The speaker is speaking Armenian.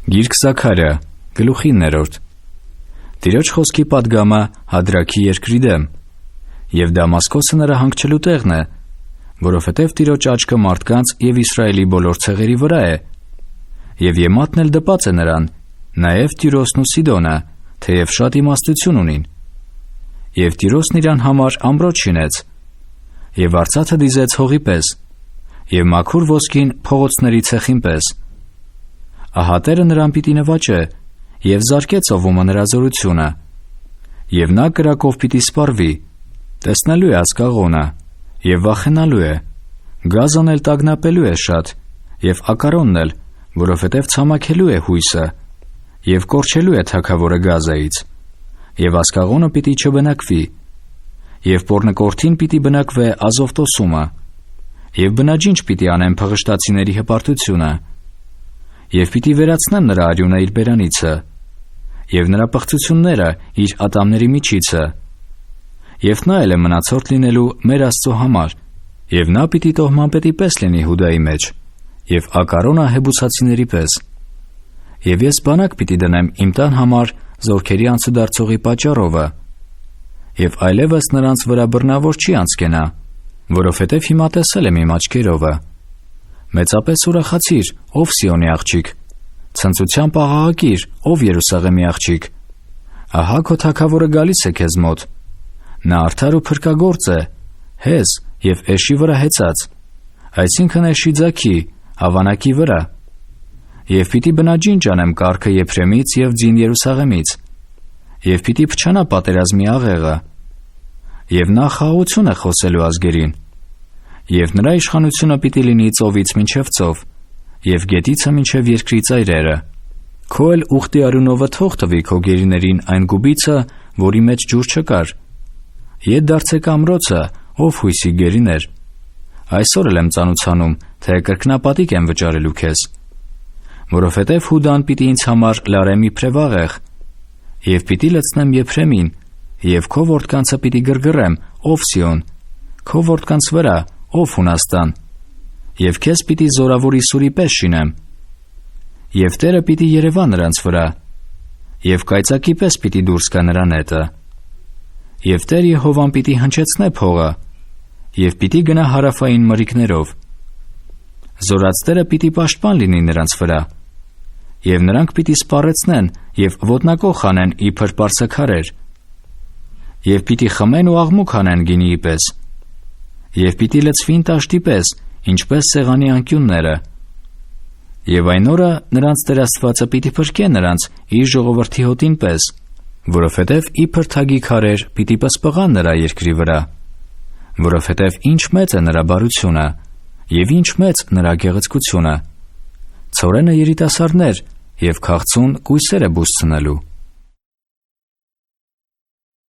Գիրք Զաքարիա, գլուխի 9. Տիրոջ խոսքի պատգամը Հադրաքի երկրի դեմ, և Դամասկոսը նրա հանգչելու տեղն է, որովհետև Տիրոջ աչքը մարդկանց և Իսրայելի բոլոր ցեղերի վրա է, և Եմատն էլ դպած է նրան, նաև Տիրոսն ու Սիդոնը, թեև շատ իմաստություն ունին։ Եվ Տիրոսն իրան համար ամրոց շինեց, և արծաթը դիզեց հողի պես, և մաքուր ոսկին փողոցների ցեխին պես։ Ահա Տերը նրան պիտի նվաճե, և զարկե ծովումը նրա զորությունը, և նա կրակով պիտի սպառվի, տեսնելու է Ասկաղոնը, և վախենալու է, Գազան էլ տագնապելու է շատ, և Ակարոնն էլ, որովհետև ցամաքելու է հույսը, և կորչելու է թագավորը Գազայից, և Ասկաղոնը պիտի չբնակվի, և պոռնկորդին պիտի բնակվե Ազովտոսումը, և բնաջինջ պիտի անեն փղշտացիների հպարտությունը, և պիտի վերացնեմ նրա արյունը իր բերանիցը, և նրա պղծությունները իր ատամների միջիցը, և նա էլ է մնացորդ լինելու մեր Աստծո համար, և նա պիտի տոհմապետի պես լինի Հուդայի մեջ, և Ակարոնը հեբուսացիների պես։ Եվ ես բանակ պիտի դնեմ իմ տան համար զորքերի անցուդարձողի պատճառովը, և այլևս նրանց վրա բռնավոր չի անցկենա, որովհետև հիմա տեսել եմ իմ աչքերովը։ Մեծապես ուրախացիր, ով Սիոնի աղջիկ, ցնծությամբ աղաղակիր, ով Երուսաղեմի աղջիկ։ Ահա քո թագավորը գալիս է քեզ մոտ, նա արդար ու փրկագործ է, հեզ և էշի վրա հեծած, այսինքն էշի ձագի, հավանակի վրա։ Եվ պիտի բնաջինջ անեմ կառքը Եփրեմից և ձին Երուսաղեմից, և պիտի փչանա պատերազմի աղեղը, և նա խաղաղություն է խոսելու ազգերին, և նրա իշխանությունը պիտի լինի ծովից մինչև ծով, և գետիցը մինչև երկրի ծայրերը։ Քո էլ ուխտի արյունովը թող տվի քո գերիներին այն գուբիցը, որի մեջ ջուր չկար։ Ետ դարձեք ամրոցը, ով հույսի գերիներ։ Այսօր էլ եմ ծանուցանում, թե կրկնապատիկ եմ վճարելու քեզ։ Որովհետև Հուդան պիտի ինձ համար լարեմ իբրև աղեղ, և պիտի լցնեմ Եփրեմին, և քո որդկանցը պիտի գրգռեմ, ով Սիոն, քո որդկանց վրա, ով Հունաստան, և քեզ պիտի զորավոր Իսուրի պես շինեմ։ Եվ Տերը պիտի երևա նրանց վրա, և կայծակի պես պիտի դուրս գա նրա նետը։ Եվ Տեր Եհովան պիտի հնչեցնե փողը, և պիտի գնա հարավային մրրիկներով։ Զորած Տերը պիտի պաշտպան լինի նրանց վրա, և նրանք պիտի սպառեցնեն և ոտնակոխ անեն իբր պարսաքարեր, և պիտի խմեն ու աղմուկ անեն գինիի պես, և պիտի լցվին տաշտի պես, ինչպես սեղանի անկյունները։ Եվ այն օրը նրանց Տեր Աստվածը պիտի փրկե նրանց իր ժողովրդի հոտին պես, որովհետև իբր թագի քարեր պիտի պսպղան նրա երկրի վրա, որովհետև ինչ մեծ է նրա բարությունը, և ինչ մեծ նրա գեղեցկությունը։ Ցորենը երիտասարդներ, և քաղցուն կույսեր է բուզցնելու։